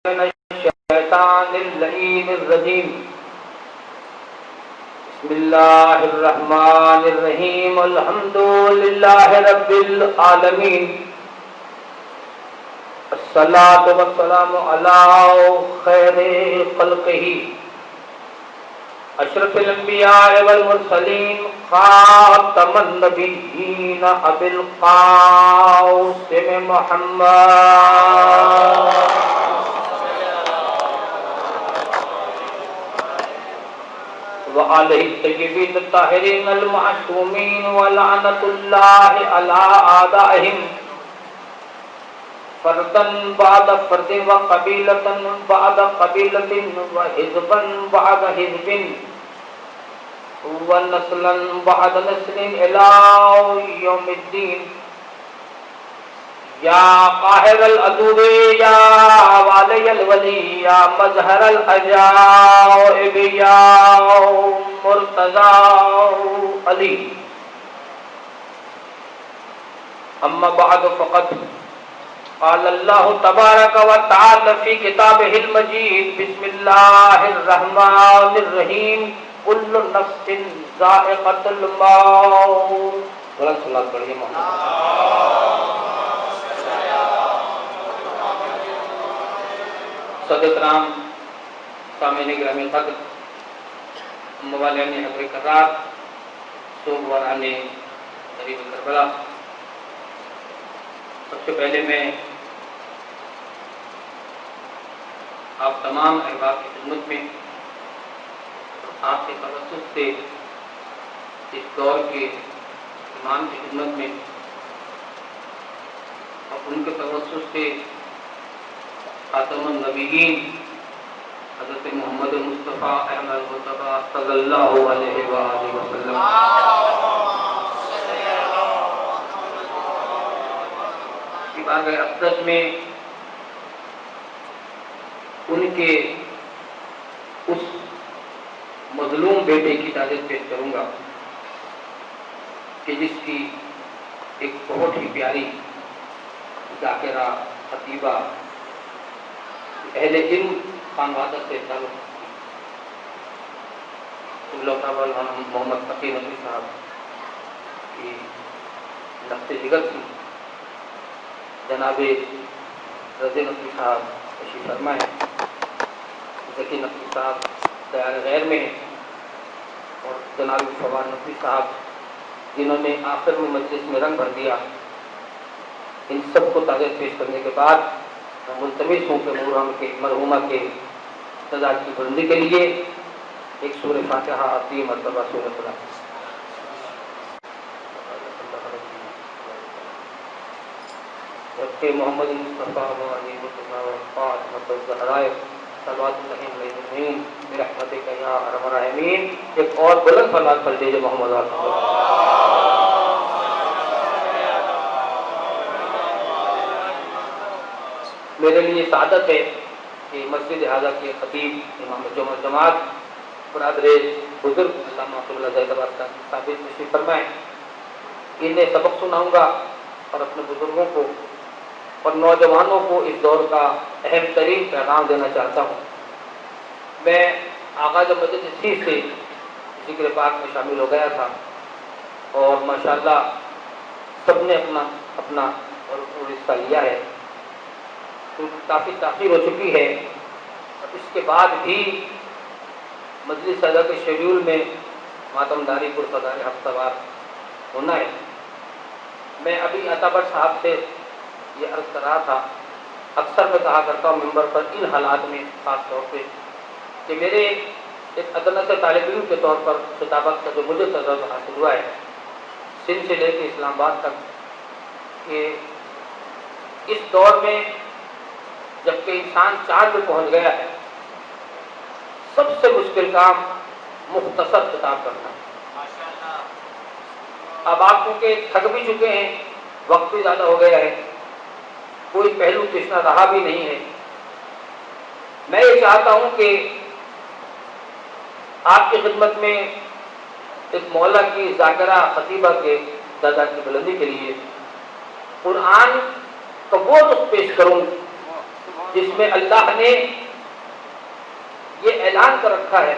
من الشیطان اللعین الرجیم بسم اللہ الرحمن الرحیم الحمد للہ رب العالمین الصلاة والسلام علی خیر خلقہ اشرف الانبیاء والمرسلین خاتم النبیین ابی القاسم محمد وآلہ الطیبین الطاہرین المعصومین ولعنۃ اللہ علی اعدائہم فردا بعد فرد وقبیلۃ بعد قبیلۃ وحزبا بعد حزب ونسلا بعد نسل الی یوم الدین یا قاہر العدو یا والی الولی یا مظہر العجائب یا مرتضی علی اما بعد فقط قال اللہ تبارک و تعالی فی کتابہ المجید بسم اللہ الرحمن الرحیم کل نفس ذائقۃ الموت بلند صلوات پڑھیے محمد صدر کرام سامعین گرامی قدر موالین حضر کرار سوگواران غریب کربلا سب سے پہلے میں آپ تمام احباب کی خدمت میں آپ کے توسط سے اس دور کے امام کی خدمت میں اور ان کے توسط سے خاتم النبیین حضرت محمد مصطفیٰ احمد مصطفیٰ صلی اللہ علیہ وآلہ وسلم کی بارگاہ اقدس میں ان کے اس مظلوم بیٹے کی تعریف پیش کروں گا کہ جس کی ایک بہت ہی پیاری ذاکرہ خطیبہ اہل علم خانوادہ سے تعلق محمد تقی نقوی صاحب کی نقص جگر تھی جناب رضی نقوی صاحب تشریف فرما ہے ذکی نقوی صاحب دیار غیر میں ہیں اور جناب فواد نقوی صاحب جنہوں نے آخر میں مجلس میں رنگ بھر دیا ان سب کو تعریف پیش کرنے کے بعد میں ملتمس ہوں کہ مرحومہ کے سزا کی بلندی کے لیے ایک سورہ فاتحہ آتی مرتبہ سورہ فلاح جبکہ محمد مصطفیٰ علیہ الزہرائے صلوات اللہ علیہ برحمتک یا ارحم الراحمین ایک اور بلند صلوات پڑھ دیجیے محمد رسول اللہ میرے لیے سعادت ہے کہ مسجد اعلیٰ کے خطیب امام جماعت برادر بزرگ علامہ اللہ زید آباد کا ثابت تشریف فرمائیں انہیں سبق سناؤں گا اور اپنے بزرگوں کو اور نوجوانوں کو اس دور کا اہم ترین پیغام دینا چاہتا ہوں میں آغاز مجلس اسی سے ذکر پاک میں شامل ہو گیا تھا اور ماشاءاللہ سب نے اپنا حصہ لیا ہے کافی تاخیر ہو چکی ہے اور اس کے بعد بھی مجلس سزا کے شیڈیول میں ماتم داری پر صدار ہفتہ وار ہونا ہے میں ابھی عطا بٹ صاحب سے یہ عرض کر رہا تھا اکثر میں کہا کرتا ہوں ممبر پر ان حالات میں خاص طور پہ کہ میرے ایک ادنا سے طالب علم کے طور پر خطابت کا جو مجھے تجربہ حاصل ہوا ہے سندھ سے لے کے اسلام آباد تک کہ اس دور میں جبکہ انسان چاند پہ پہنچ گیا ہے سب سے مشکل کام مختصر خطاب کرنا ہے اب آپ کیونکہ تھک بھی چکے ہیں وقت بھی زیادہ ہو گیا ہے کوئی پہلو تشنا رہا بھی نہیں ہے میں یہ چاہتا ہوں کہ آپ کی خدمت میں ایک مولا کی ذاکرہ خطیبہ کے دادا کی بلندی کے لیے قرآن کا وہ رخ پیش کروں جس میں اللہ نے یہ اعلان کر رکھا ہے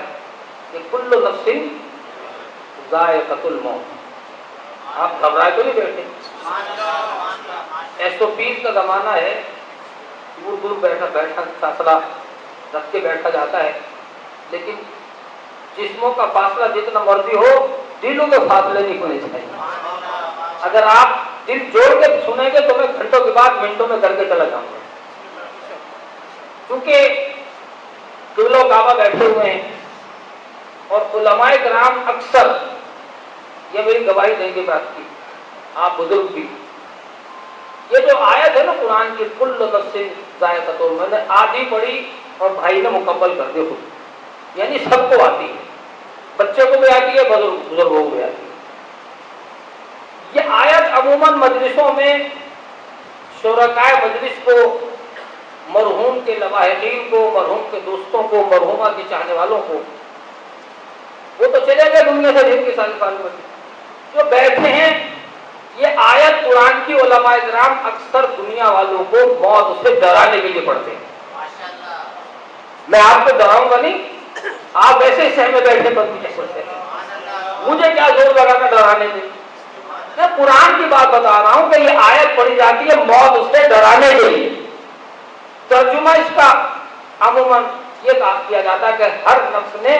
کہ کل نفس ذائقۃ الموت. آپ گھبرائے تو نہیں بیٹھے؟ 120 کا زمانہ ہے، دور دور بیٹھا فاصلہ رکھ کے بیٹھا جاتا ہے، لیکن جسموں کا فاصلہ جتنا مرضی ہو، دلوں کے فاصلے نہیں ہونے چاہیے. اگر آپ دل جوڑ کے سنیں گے تو میں گھنٹوں کے بعد منٹوں میں کر کے چلا جاؤں گا. کیونکہ قبلہ و کعبہ بیٹھے ہوئے ہیں اور علماء کرام اکثر یہ میری گواہی دیں گے بات کی، آپ بزرگ بھی. یہ جو آیت ہے نا قرآن کی کل نفس ذائقۃ الموت، میں نے آدھی پڑھی اور بھائی نے مکمل کر دی خود، یعنی سب کو آتی ہے، بچے کو بھی آتی ہے، بزرگوں کو بھی آتی ہے. یہ آیت عموماً مجلسوں میں شرکائے مجلس کو، مرحوم کے لواحقین کو، مرحوم کے دوستوں کو، مرحومہ کے چاہنے والوں کو، وہ تو چلے گئے دنیا سے جن کے سال جو بیٹھے ہیں، یہ آیت قرآن کی علماء کرام اکثر دنیا والوں کو موت سے ڈرانے کے لیے پڑھتے ہیں. میں آپ کو ڈراؤں گا نہیں، آپ ایسے سہمے بیٹھے بندی پڑھتے ہیں، مجھے کیا زور لگا کر ڈرانے میں؟ میں قرآن کی بات بتا رہا ہوں کہ یہ آیت پڑھی جاتی ہے موت اس سے ڈرانے کے لیے. ترجمہ اس کا عموماً یہ کیا جاتا ہے کہ ہر نفس نے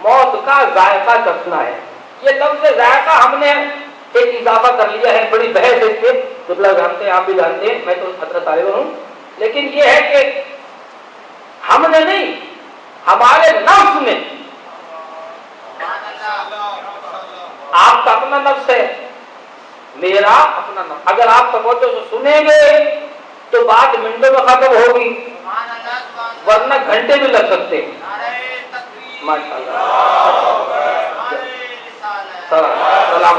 موت کا ذائقہ چکھنا ہے. یہ لفظ ذائقہ ہم نے ایک اضافہ کر لیا ہے، بڑی بحث ہے اس پہ، قبلہ جانتے ہیں، آپ بھی جانتے ہیں، میں تو حضرت طالب ہوں، لیکن یہ ہے کہ ہم نے نہیں، ہمارے نفس میں. آپ کا اپنا نفس ہے، میرا اپنا نفس. اگر آپ توجہ سے سنیں گے تو بات منٹوں میں ختم ہوگی، ورنہ گھنٹے بھی لگ سکتے ہیں. ماشاء اللہ، سلام.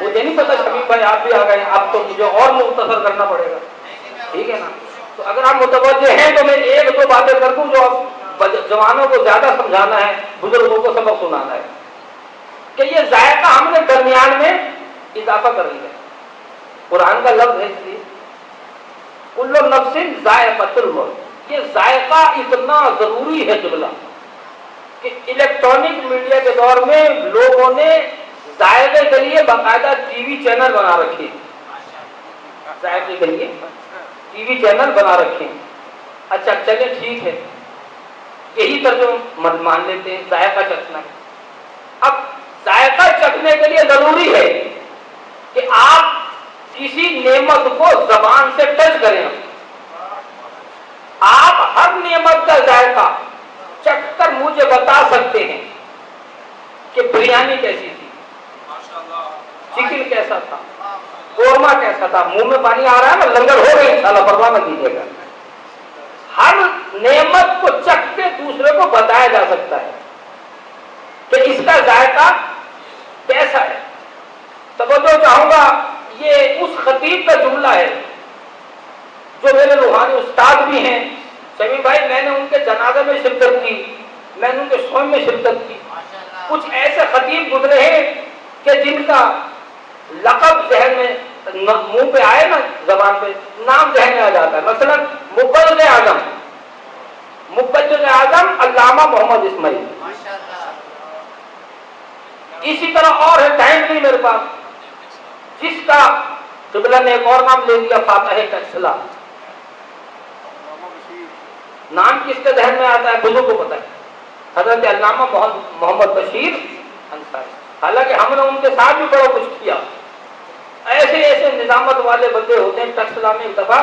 مجھے نہیں پتا شبیب بھائی آپ بھی آ گئے، اب تو مجھے اور مختصر کرنا پڑے گا، ٹھیک ہے نا؟ تو اگر آپ متوجہ ہیں تو میں ایک دو باتیں کر دوں جو جوانوں کو زیادہ سمجھانا ہے، بزرگوں کو سبق سنانا ہے، کہ یہ ذائقہ ہم نے درمیان میں اضافہ کر لیا. قرآن کا لفظ ہے اس لیے کل نفس ذائقۃ الموت. یہ ذائقہ اتنا ضروری ہے قبلہ کہ الیکٹرانک میڈیا کے دور میں لوگوں نے ذائقے کے لیے باقاعدہ ٹی وی چینل بنا رکھے، ذائقے کے لیے ٹی وی چینل بنا رکھے. اچھا چلے ٹھیک ہے، یہی ترجمہ مان لیتے ہیں، ذائقہ چکھنا. اب ذائقہ چکھنے کے لیے ضروری ہے کہ آپ کسی نعمت کو زبان سے ٹچ کریں. آپ ہر نعمت کا ذائقہ چکھ کر مجھے بتا سکتے ہیں کہ بریانی کیسی تھی، چکن کیسا تھا، قورمہ کیسا تھا. منہ میں پانی آ رہا ہے نا، لنگر ہو گئی، انشاءاللہ پرواہ نہ کیجیے گا. ہر نعمت کو چکھ کے دوسرے کو بتایا جا سکتا ہے کہ اس کا ذائقہ کیسا ہے. توجہ چاہوں گا، یہ اس خطیب کا جملہ ہے جو میرے روحانی استاد بھی ہیں. شمیم بھائی میں نے ان کے جنازے میں شرکت کی، میں نے ان کے سوم میں شرکت کی. کچھ ایسے خطیب گزرے ہیں کہ جن کا لقب ذہن میں منہ پہ آئے نا، زبان پہ نام ذہن میں آ جاتا ہے. مثلا مبجل اعظم علامہ محمد اسماعیل. اسی طرح اور ہے، ٹائم نہیں میرے پاس، جس کا قبلہ نے ایک اور نام لے لیا، فاتح ٹیکسلا. نام کس کے ذہن میں آتا ہے؟ بزرگ کو پتا ہے، حضرت علامہ محمد بشیر انصاری. حالانکہ ہم نے ان کے ساتھ بھی بڑا کچھ کیا. ایسے ایسے نظامت والے بندے ہوتے ہیں. ٹیکسلا میں ایک دفعہ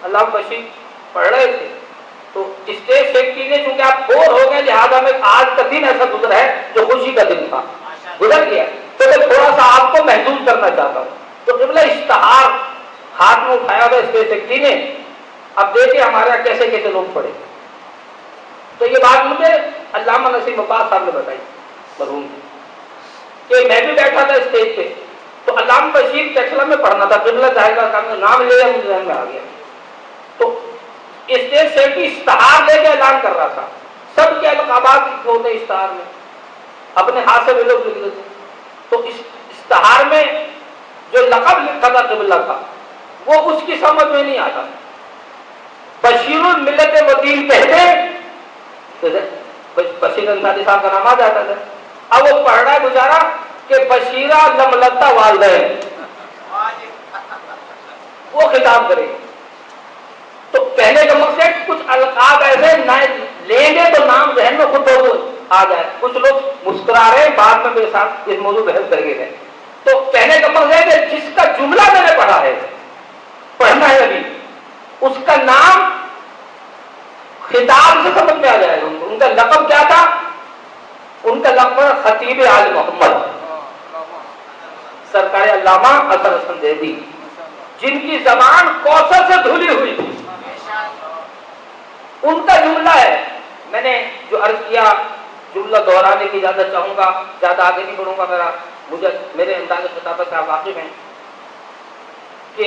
علامہ بشیر پڑھ رہے تھے تو اسٹیج سیکٹری نے، چونکہ آپ بور ہو گئے لہٰذا میں آج کا دن ایسا گزرا ہے جو خوشی کا دن تھا، گزر گیا، تو میں تھوڑا سا آپ کو محسوس کرنا چاہتا ہوں. تو قبلہ اشتہار ہاتھ میں اٹھایا تھا اسٹیج سیکٹری نے. اب دیکھیں ہمارے یہاں کیسے کیسے لوگ پڑے. تو یہ بات مجھے علامہ نصیر عباس صاحب نے بتائی مرحوم، کہ میں بھی بیٹھا تھا اسٹیج پہ تو علامہ بشیر ٹیکسلا میں پڑھنا تھا. قبلہ ظاہر کا نام لے لیا، مجھے ذہن میں آ گیا. تو اسٹیج سیکٹری اشتہار لے کے اعلان کر رہا تھا. سب کے القابات لکھے ہوتے اشتہار میں، اپنے ہاتھ سے بھی لوگ لکھ دیتے. تو اشتہار میں جو لقب لکھا تھا قبلہ کا، وہ اس کی سمجھ میں نہیں آتا. بشیر الملت مدین کہتے تو بشیر انصاری صاحب کا نام آ جاتا تھا. اب وہ پڑھ رہا ہے گزارا کہ بشیرہ لملتا والدین، وہ خطاب کرے. تو کہنے کا مقصد کچھ القاب ایسے لیں گے تو نام ذہن میں خود آ جائے. کچھ لوگ مسکرا رہے ہیں، بعد میں میرے ساتھ اس موضوع بحث کر گئے. تو کہنے کا مقصد ہے کہ جس کا جملہ میں نے پڑھا ہے، پڑھنا ہے ابھی، اس کا نام خطاب سے سمجھ میں آ جائے گا. ان کا لقب کیا تھا؟ ان کا لقب خطیب آل محمد، سرکار علامہ اثر حسن زیدی، جن کی زبان کوثر سے دھلی ہوئی تھی. ان کا جملہ ہے. میں نے جو عرض کیا جملہ دہرانے کی اجازت چاہوں گا، زیادہ آگے نہیں بڑھوں گا. میرے انداز خطابت سے آپ واقف ہیں کہ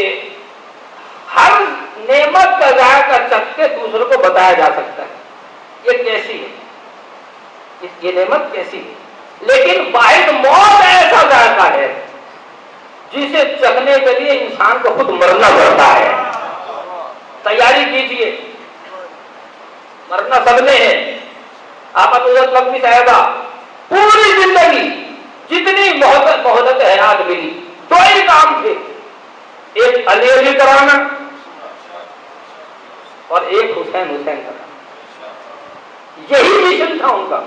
ہر نعمت کا ذائقہ چکھ کے دوسروں کو بتایا جا سکتا ہے یہ کیسی ہے، یہ نعمت کیسی ہے. لیکن واحد موت ایسا ذائقہ ہے جسے چکھنے کے لیے انسان کو خود مرنا پڑتا ہے. تیاری کیجئے، مرنا سب نے ہے. آپ حضرت لکھوی صاحبہ پوری زندگی جتنی محبت حیات ملی، دو ہی کام تھے، ایک علی کرانا اور ایک حسین کرانا. یہی مشن تھا ان کا.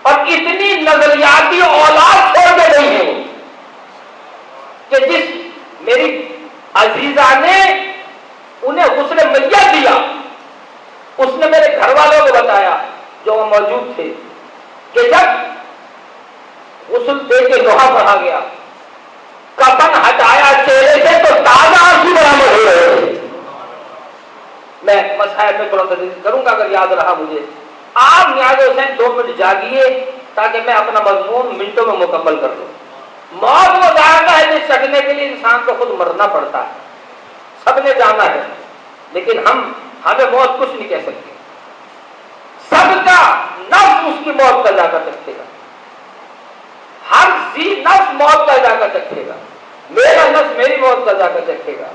اور اتنی نظریاتی اولاد چھوڑ کے نہیں ہے کہ جس میری عزیزہ نے انہیں غسل میت دیا، اس نے میرے گھر والوں کو بتایا جو وہ موجود تھے کہ جب غسل دے کے لوہا پڑھا گیا، کفن ہٹایا چہرے سے تو تازہ آنسو برآمد ہو رہے تھے. میں مسائل میں تھوڑا تدریس کروں گا اگر یاد رہا مجھے. آپ نیاز حسین 2 منٹ جاگیے تاکہ میں اپنا مضمون منٹوں میں مکمل کر دوں. موت وہ ذائقہ ہے جس چکھنے کے لیے انسان کو خود مرنا پڑتا ہے. سب نے جانا ہے لیکن ہمیں موت کچھ نہیں کہہ سکتے. سب کا نفس اس کی موت کا ذائقہ چکھے گا. ہر ذی نفس موت کا ذائقہ چکھے گا. میرا نفس میری موت کا ذائقہ چکھے گا.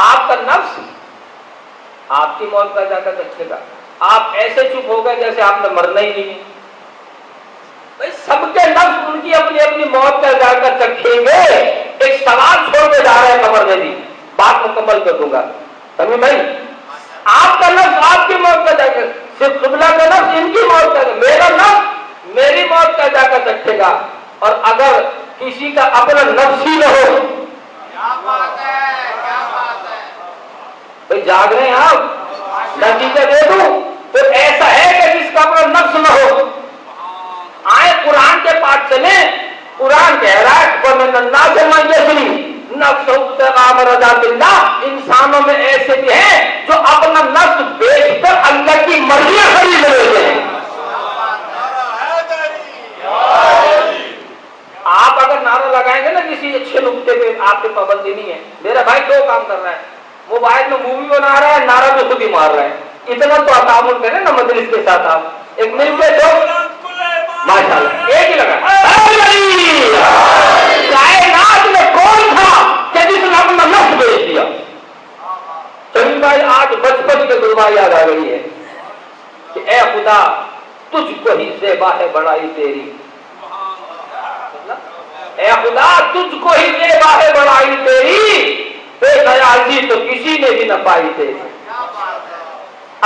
آپ کا نفس آپ کی موت کا ذائقہ چکھے گا. آپ ایسے چپ ہو گئے جیسے آپ نے مرنا ہی نہیں. بھائی سب کے نفس ان کی اپنی اپنی موت کا ذائقہ چکھیں گے. ایک سوال چھوڑ کے جا رہا ہے قمر نبی، بات مکمل کر دوں گا. سمجھ بھائی، آپ کا نفس آپ کی موت کا ذائقہ، صرف قبلہ کا نفس ان کی موت کا، میرا نفس میری موت کا ذائقہ چکھے گا. اور اگر کسی کا اپنا نفس ہی نہ ہو، کیا بات ہے بھائی، جاگ رہے ہیں آپ، نتیجہ دے دوں تو ایسا ہے کہ جس کا اپنا نفس نہ ہو. آئے قرآن کے پاس چلیں. قرآن کہہ رہا ہے وَمِنَ النَّاسِ مَن يَشْرِي نَفْسَهُ ابْتِغَاءَ مَرْضَاتِ اللَّهِ. انسانوں میں ایسے بھی ہیں جو اپنا نفس بیچ کر اللہ کی مرضی خرید لیتے ہیں. آپ اگر نعرہ لگائیں گے نا کسی اچھے نقطے پہ، آپ کی پابندی نہیں ہے. میرا بھائی 2 کام کر رہا ہے، موبائل میں مووی بنا رہا ہے، نعرہ بھی خود ہی مار رہا ہے. اتنا تو تعاون کریں نا مجلس کے ساتھ. آپ ایک مل کے دو ماشاءاللہ، ایک ہی لگا. کائنات میں کون تھا کہ جس نے اپنا نفس بیچ دیا؟ چلی بھائی آج بچپن کے گلوا یاد آ گئی ہے کہ اے خدا تجھ کو ہی زیبا ہے بڑائی تیری. اے خدا تجھ کو ہی زیبا ہے بڑائی تیری، بے نیازی تو کسی نے بھی نہ پائی تیری.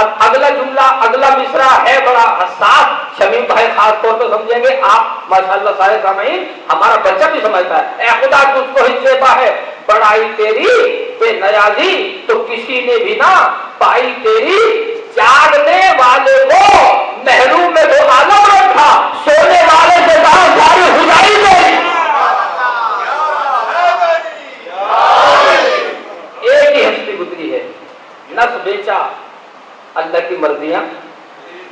اب اگلا جملہ، اگلا مصرع ہے بڑا حساس. شمیم بھائی خاص طور پہ سمجھیں گے، آپ ماشاءاللہ سارے سامعین، ہمارا بچہ بھی سمجھتا ہے. اے خدا تجھ کو ہی زیبا ہے بڑائی تیری، بے نیازی تو کسی نے بھی نہ پائی تیری. جاگنے والے کو محروم میں وہ عالم رکھا، سونے والے سے کہا ساری خدائی تیری. ایک ہی ہستی گزری ہے، نفس بیچا، اللہ کی مرضیاں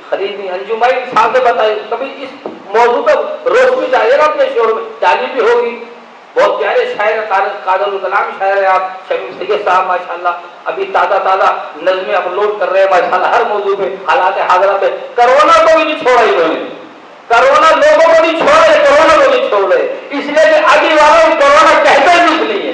خریدی. انجم بھائی صاحب سے بتائیے، کبھی اس موضوع پر روشنی ڈالیے گا اپنے شعر میں، ڈالی بھی ہوگی. بہت پیارے شاعر قادر الکلام شاعر ہیں آپ. شمیم سید صاحب ماشاءاللہ ابھی تازہ نظمیں اپلوڈ کر رہے ہیں ماشاءاللہ ہر موضوع پہ، حالات حاضرہ پہ. کرونا کو بھی نہیں چھوڑا انہوں نے، کرونا لوگوں کو نہیں چھوڑ رہے، کرونا کو نہیں چھوڑ رہے، اس لیے کہ ابھی والوں کرونا کہتے بھی نہیں ہے.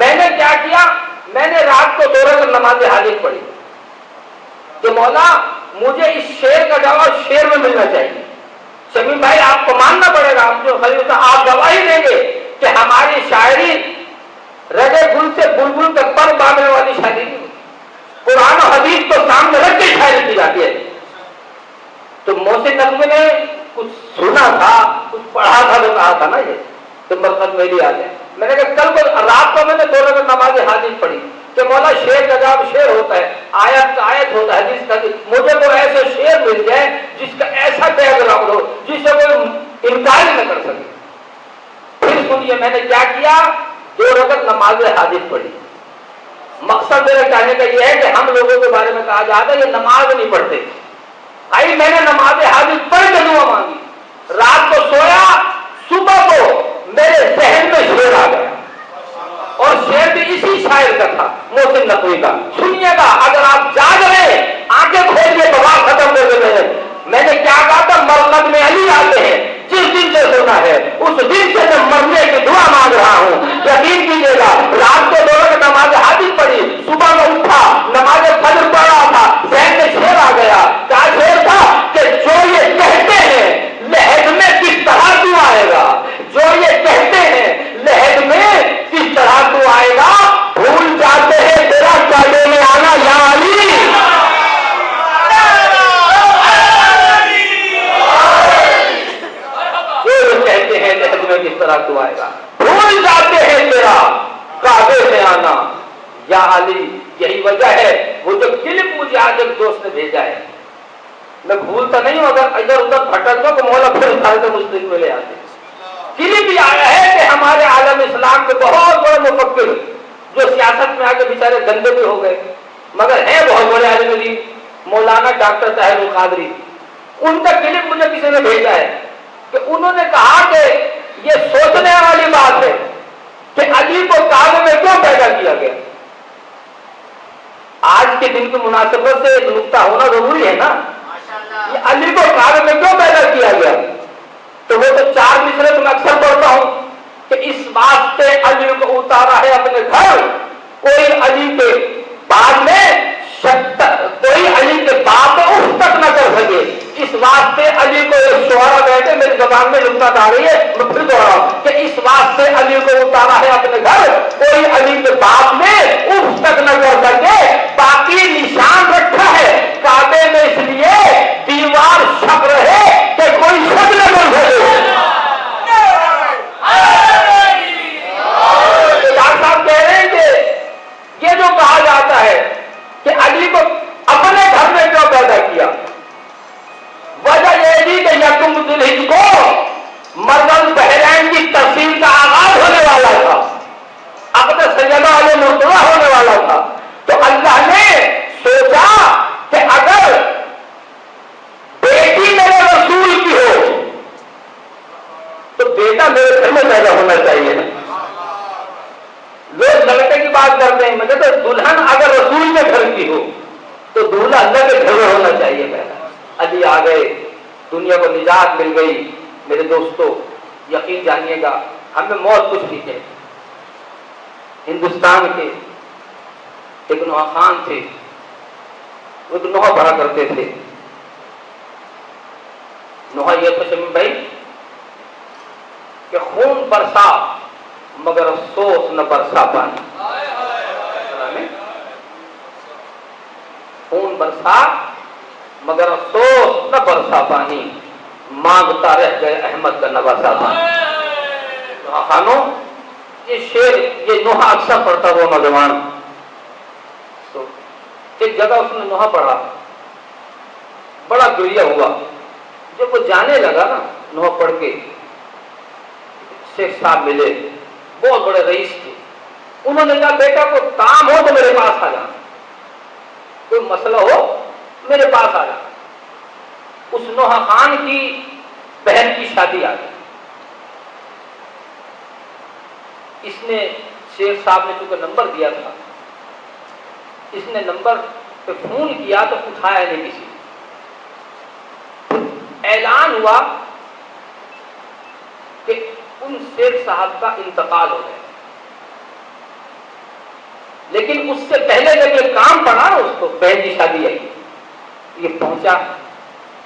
میں نے کیا کیا، میں نے رات کو 2 رکعت نماز حاجت پڑھی کہ مولا مجھے اس شعر کا جواب شعر میں ملنا چاہیے۔ شمیم بھائی آپ کو ماننا پڑے گا، آپ جو خلیفہ آپ گواہی دیں گے کہ ہماری شاعری رگے گل سے بلبل تک پر باندھنے والی شاعری نہیں، قرآن و حدیث کو سامنے رکھ کے شاعری کی جاتی ہے۔ تو محسن نقوی نے کچھ سنا تھا، کچھ پڑھا تھا، تو کہا تھا نا یہ تو مرکز میری یاد ہے۔ میں نے کہا کل کو رات کو میں نے 2 رکعت نماز حاجت پڑھی کہ مولا شعر کا جواب شعر ہوتا ہے، آیت کا آیت ہوتا ہے، حدیث کا حدیث، مجھے کوئی ایسا شعر مل جائے جس کا ایسا بیک گراؤنڈ ہو جس سے کوئی انکار ہی نہ کر سکے۔ پھر سنیے میں نے کیا کیا، 2 رکعت نماز حاجت پڑھی۔ مقصد میرے کہنے کا یہ ہے کہ ہم لوگوں کے بارے میں کہا جاتا ہے یہ نماز نہیں پڑھتے۔ بھائی میں نے نماز حاجت پڑھ کے دعا مانگی، رات کو سویا، صبح کو میرے ذہن میں شعر آ گیا، اور شعر بھی اسی شاعر کا تھا، محسن نقوی کا۔ سنیے گا، اگر آپ جاگ رہے آنکھیں کھول کے دعا ختم کر دیتے ہیں۔ میں نے کیا کہا تھا، مرقد میں علی آتے ہیں، جس دن سے سنا ہے اس دن سے میں مرنے کی دعا مانگ رہا ہوں۔ یقین کیجیے گا، رات کو 2 رکعت نماز حاجت پڑھی، صبح میں اٹھا، نماز فجر پڑھ رہا تھا، ذہن میں شعر آ گیا۔ کیا شعر تھا کہ جو یہ کہتے ہیں لحد میں کس طرح تو آئے گا، جو یہ کہتے ہیں لحد میں کس طرح تو آئے گا، بھول جاتے ہیں تیرا کعبے میں آنا یا علی۔ کہتے ہیں لحد میں کس طرح تو آئے گا، بھول جاتے ہیں تیرا کعبے میں آنا یا علی۔ یہی وجہ ہے، وہ جو کلپ مجھے آج ایک دوست نے بھیجا ہے، میں بھولتا نہیں ہوں، اگر ادھر ادھر بھٹک دو تو مولا پھر اٹھا کے مسلم میں لے آتے۔ کلپ یہ آیا ہے کہ ہمارے عالم اسلام کے بہت بڑے مفکر جو سیاست میں آگے بیچارے گندے بھی ہو گئے مگر ہیں بہت بڑے عالم دین، مولانا ڈاکٹر طاہر القادری، ان کا کلپ مجھے کسی نے بھیجا ہے کہ انہوں نے کہا کہ یہ سوچنے والی بات ہے کہ علی کو کعبے میں کیوں پیدا کیا گیا۔ آج کے دن کی مناسبت سے ایک نقطہ ہونا ضروری ہے نا، یہ علی کو کعبے میں کیوں پیدا کیا گیا؟ تو وہ تو 4 مصرے تو میں اکثر پڑھتا ہوں کہ اس واسطے علی کو اتارا ہے اپنے گھر، کوئی علی کے بعد میں کوئی علی کے باپ اف تک نہ کر سکے، اس واسطے علی کو ایک شعرا بیٹھے، میری زبان میں نقطہ آ رہی ہے، میں پھر دوہراؤں کہ اس واسطے علی کو اتارا ہے اپنے گھر، کوئی علی کے باپ میں اف تک نہ کر سکے، باقی نشان رکھا ہے کعبے میں اس لیے دیوار چھپ رہے کہ کوئی شک نہ کر سکے۔ ڈاکٹر صاحب کہہ رہے ہیں کہ یہ جو کہا جاتا ہے کہ علی کو اپنے گھر میں کیوں پیدا کیا، وجہ یہ تھی کہ یکم ذوالحجہ کو مریم بحرین کی تفصیل کا آغاز ہونے والا تھا، اپنے سیدہ علیہ مرتضیٰ ہونے والا تھا، تو اللہ نے سوچا کہ اگر بیٹی میرے رسول کی ہو تو بیٹا میرے گھر میں پیدا ہونا چاہیے۔ لوگ لڑکے کی بات کرتے ہیں، مجھے تو دلہن اگر رسول کے گھر کی ہو تو دولہا اللہ کے گھر میں ہونا چاہیے پہلا۔ علی آ گئے، دنیا کو نجات مل گئی۔ میرے دوستو یقین جانیے گا، ہمیں موت کچھ نہیں ہے۔ ہندوستان کے ایک نوحہ خان تھے، وہ ایک نوحہ پڑھا کرتے تھے۔ نوحہ یہ تھا شمیم بھائی کہ خون برسا مگر افسوس نہ برسا پانی، خون برسا مگر افسوس نہ برسا پانی، مانگتا رہ گئے احمد کا نواسا پانی۔ نوحہ خانوں، یہ شعر یہ نوحہ اکثر پڑھتا وہ نوجوان، تو ایک جگہ اس نے نوحہ پڑھا، بڑا گریہ ہوا۔ جب وہ جانے لگا نا نوحہ پڑھ کے، شیخ صاحب ملے، بہت بڑے رئیس تھے، انہوں نے کہا بیٹا کوئی کام ہو تو میرے پاس آ جانا، کوئی مسئلہ ہو میرے پاس آ جانا۔ اس نوحہ خان کی بہن کی شادی آ گئی، اس نے شیخ صاحب نے چونکہ نمبر دیا تھا، اس نے نمبر پہ فون کیا تو اٹھایا نہیں کسی۔ اعلان ہوا کہ ان شیخ صاحب کا انتقال ہو گیا۔ لیکن اس سے پہلے جب یہ کام پڑا نا اس کو بہن کی شادی آئی, یہ پہنچا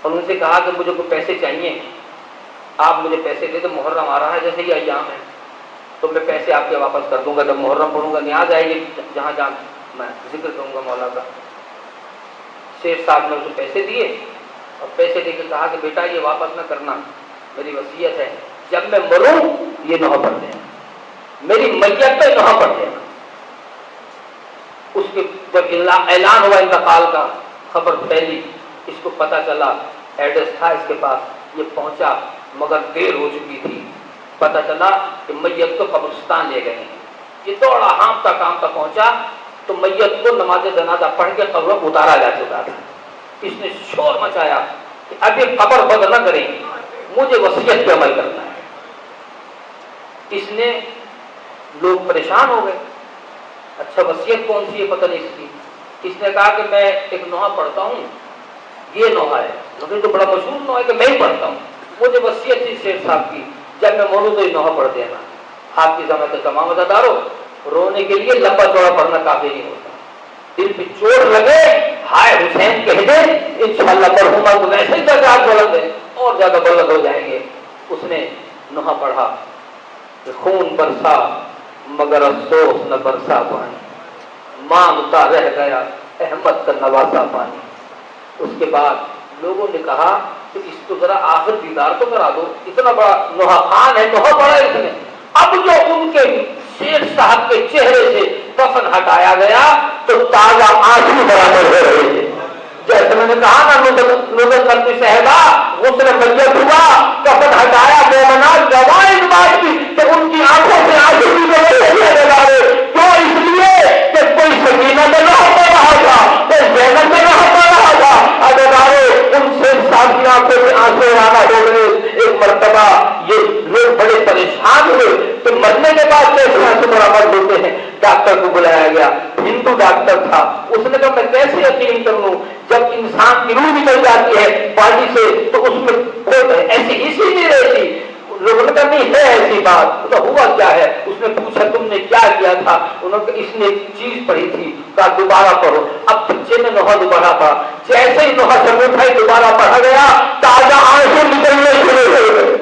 اور ان سے کہا کہ مجھے کوئی پیسے چاہیے, آپ مجھے پیسے دے دو, محرم آ رہا ہے جیسے ہی ایام ہے تو میں پیسے آپ کے واپس کر دوں گا, جب محرم پڑھوں گا نیاز آئے گی جہاں جہاں میں ذکر کروں گا مولا کا. شیخ صاحب نے اسے پیسے دیے اور پیسے دے کے کہا کہ بیٹا یہ واپس نہ کرنا, میری وصیت ہے جب میں مروں یہ نوحہ پڑھ دینا, میری میت پہ نوحہ پڑھ دینا. اس کے جب اعلان ہوا انتقال کا, خبر پھیلی, اس کو پتہ چلا, ایڈریس تھا اس کے پاس, یہ پہنچا مگر دیر ہو چکی تھی. پتہ چلا کہ میت کو قبرستان لے گئے ہیں. یہ دوڑا ہانپتا کانپتا پہنچا تو میت کو نماز جنازہ پڑھ کے قبر میں اتارا جا چکا تھا. اس نے شور مچایا کہ ابھی قبر بند نہ کریں, مجھے وصیت پہ عمل کرنا ہے. اس نے لوگ پریشان ہو گئے, اچھا وصیت کون سی ہے پتہ نہیں اس کی. اس نے کہا کہ میں ایک نوحہ پڑھتا ہوں, یہ نوحہ ہے, لیکن تو بڑا مشہور نوحہ ہے کہ میں ہی پڑھتا ہوں, مجھے وصیت تھی شیخ صاحب کی جب میں مروں تو یہ نوحہ پڑھ دینا. آپ کی سمجھ سے تمام عزادارو, رونے کے لیے لمبا چوڑا پڑھنا کافی نہیں ہوتا. دل پہ چوٹ لگے, ہائے حسین کہہ دے, انشاءاللہ پڑھوں گا تو ویسے ہی درجات بلند ہے اور زیادہ بلند ہو جائیں گے. اس نے نوحہ پڑھا کہ خون برسا مگر افسوس نہ برسا پانی, مانگتا رہ گیا احمد کا نواسا پانی. اس کے بعد لوگوں نے کہا کہ اس کو ذرا آخر دیدار تو کرا دو, اتنا بڑا نوحہ خان ہے, نوحہ پڑھا اس نے. اب جو ان کے شیخ صاحب کے چہرے سے کفن ہٹایا گیا تو تازہ آنسو برابر ہو رہے تھے. جیسے میں نے کہا نا نظر کرتی صاحبہ غسل میت ہوا, کفن ہٹایا, مومنات گواہ اس بات کی کہ ان کی آنکھوں سے آنسو بھی بہ رہے ہیں. کیوں؟ اس لیے کہ کوئی سکینہ میں نہ پڑ رہا تھا, کوئی زینب میں نہ پڑ رہا تھا. ان سے صاحب کی آنکھوں سے آنسو آنا ہو گئے. ایک مرتبہ یہ لوگ بڑے پریشان ہوئے کہ مرنے کے بعد کیسے آنسو برابر ہوتے ہیں. ڈاکٹر کو بلایا گیا, ہندو ڈاکٹر تھا. اس نے کہا میں کیسے یقین کر لوں, جب انسان کی روح نکل جاتی ہے باڈی سے تو اس میں کوئی ایسی اسی نہیں رہتی. لوگوں نے کہا نہیں ہے ایسی بات. تو ہوا کیا ہے؟ اس نے پوچھا تم نے کیا کیا تھا؟ انہوں نے اس نے ایک چیز پڑھی تھی, کہا دوبارہ پڑھو. اب بچے نے نوحہ دوبارہ پڑھا, جیسے ہی نوحہ سر اٹھائی دوبارہ پڑھا گیا, تازہ آنسو نکلنے شروع ہو گئے.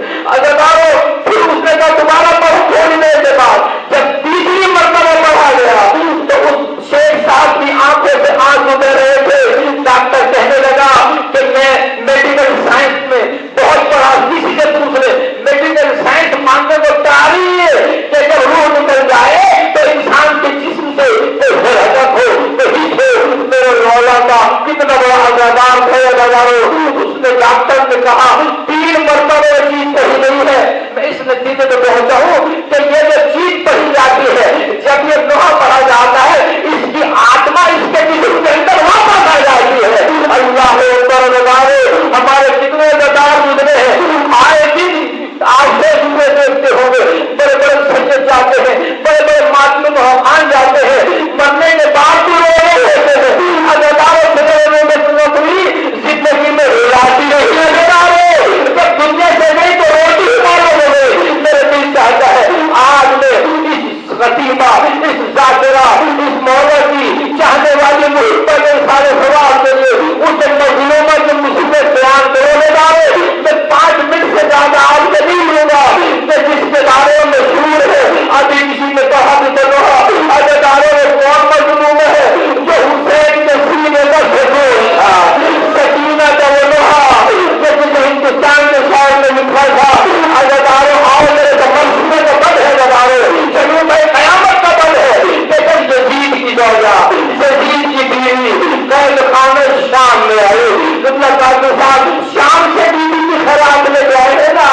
پھر اس نے کہا دوبارہ پڑھو. تھوڑی دیر کے بعد جب تیسری مرتبہ پڑھا گیا تو اس شیخ صاحب کی آنکھوں سے آنسو بہ رہے تھے. ڈاکٹر کہنے لگا کہ میں میڈیکل سائنس میں بہت پڑھا, کسی سے پوچھ لے, میڈیکل سائنس ماننے کو تیار ہی ہے کہ جب روح نکل جائے تو انسان کے جسم سے کوئی حرکت ہو, کوئی ہو. میرے مولا کا کتنا بڑا عزادار ہے عزادارو. اس نے ڈاکٹر نے کہا 3 مرتبہ چیز پڑھی نہیں ہے. میں اس نتیجے پہ پہنچا ہوں کہ یہ جو چیز پڑھی جاتی ہے, جب یہ نوحہ پڑھا جاتا ہے, اس کی آتما اس کے جسم کے اندر واپس آ جاتی ہے. اللہ اکبر نظارے, ہمارے کتنے عزادار گزرے ہیں, آئے دن آج سے دوسرے دیکھتے ہوں گے, بڑے بڑے سجد جاتے ہیں, بڑے بڑے ماتم خان جاتے ہیں, مرنے کے بعد بھی رونے دیتے ہیں. عزاداروں سے زندگی میں راضی نہیں عزاداروں, جب دنیا سے نہیں تو روٹی مارو ہو گئے. میرے دل چاہتا ہے آج میں اس قتیبہ, اس ذاکرہ, اس مولا کی چاہنے والی محبت کے سارے سوال کے لیے اسے مظلومہ کی مصیبت بیان کرنے والے میں 5 منٹ سے زیادہ آپ سے نہیں لوں گا کہ جس کے بارے میں مشہور ہے. ابھی کسی نے کہا بھی چلو عزاداروں میں کون مظلوم ہے جو حسین کے سینے پر سجود تھا, سکینہ کا وہ لوہا جو ہندوستان کے شہر میں لکھا تھا. عزاداروں آؤ میرے تو منصوبے کا بند ہے. عزاداروں چلو میں قیامت کا بند ہے کہ جب یزید کی دوجا, یزید کی بیوی قید خانے شام میں آئی, اللہ تعالیٰ کے ساتھ شام سے بیوی کی خراب لے جائے نا,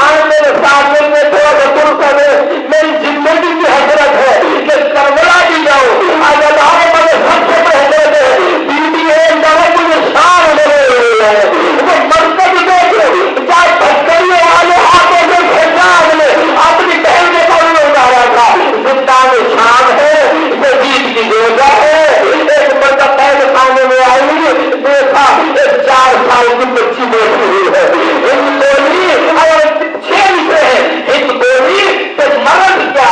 آج میرے ساتھ میں تھوڑا بطور کر میری زندگی کی حسرت ہے کہ کربلا دی جاؤ. عزاداروں مجھے سب سے بہتر ہے بیوی ایک دفعہ مجھے شام لے رہی ہے, وہ مرکز دیکھو چاہے بھٹکریوں والے ہاتھوں سے پہچان لے, اپنی بہن نے کوئی اتارا تھا. زندان شام ہے, یزید کی روزہ ہے. ایک مرتبہ قید خانے میں آئی, دیکھا ایک 4 سال کی بچی بیٹھی ہوئی ہے. ہند بولی اور 6 سے ہند بولی تو مرد کیا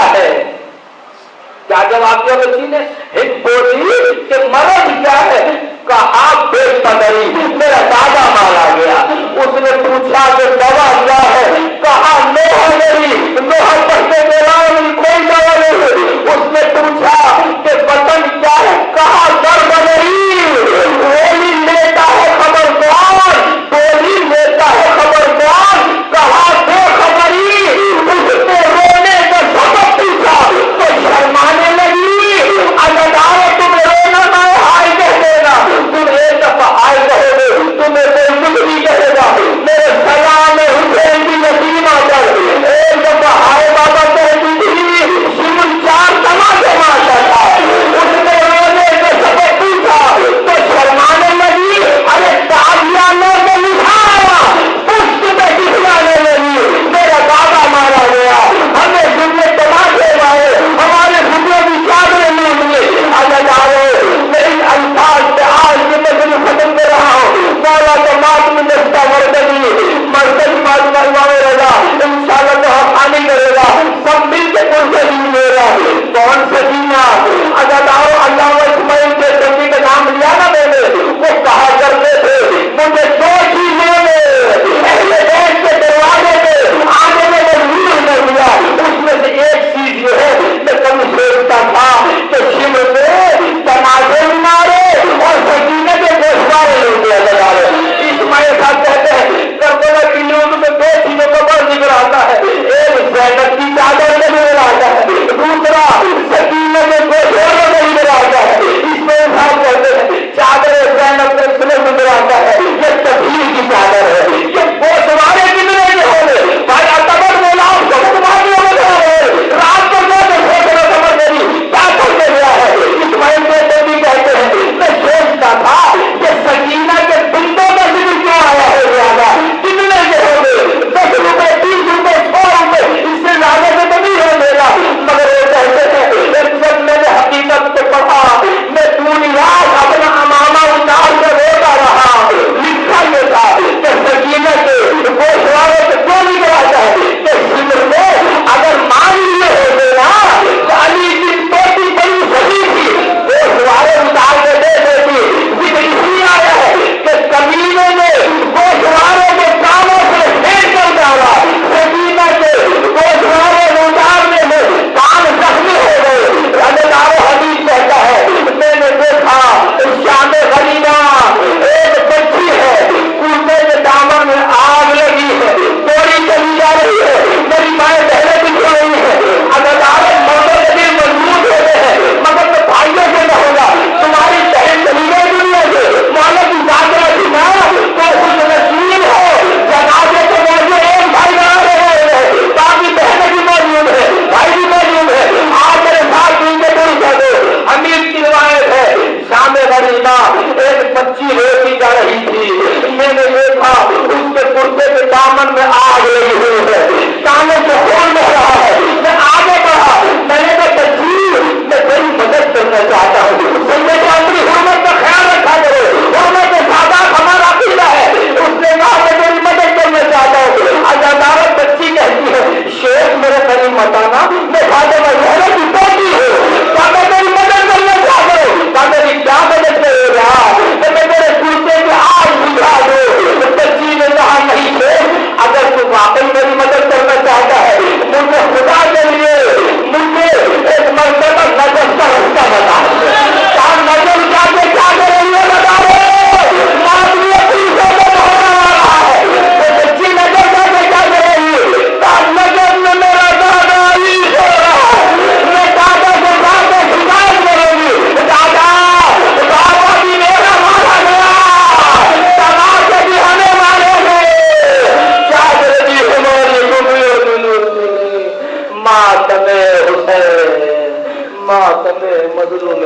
ماتم مظلوم